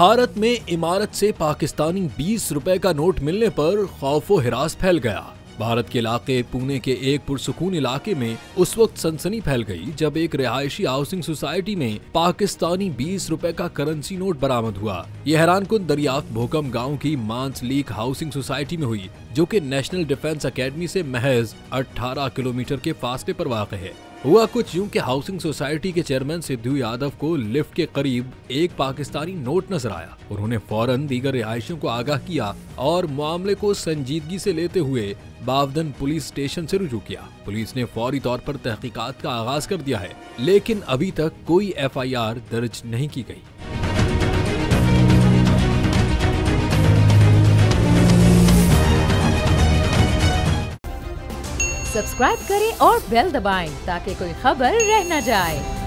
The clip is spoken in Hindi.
भारत में इमारत से पाकिस्तानी 20 रुपए का नोट मिलने पर खौफो हिरास फैल गया। भारत के इलाके पुणे के एक पुरसुकून इलाके में उस वक्त सनसनी फैल गई जब एक रिहायशी हाउसिंग सोसाइटी में पाकिस्तानी 20 रुपए का करेंसी नोट बरामद हुआ। यह हैरानकुन दरियाफ्त भोकम गांव की मानसलीक हाउसिंग सोसाइटी में हुई, जो कि नेशनल डिफेंस अकेडमी से महज 18 किलोमीटर के फासले पर वाक़ है। हुआ कुछ यूं कि हाउसिंग सोसाइटी के चेयरमैन सिद्धू यादव को लिफ्ट के करीब एक पाकिस्तानी नोट नजर आया। उन्होंने फौरन दीगर रिहायशियों को आगाह किया और मामले को संजीदगी से लेते हुए बावधन पुलिस स्टेशन से रुजू किया। पुलिस ने फौरी तौर पर तहकीकात का आगाज कर दिया है, लेकिन अभी तक कोई FIR दर्ज नहीं की गई। सब्सक्राइब करें और बेल दबाएं ताकि कोई खबर रह न जाए।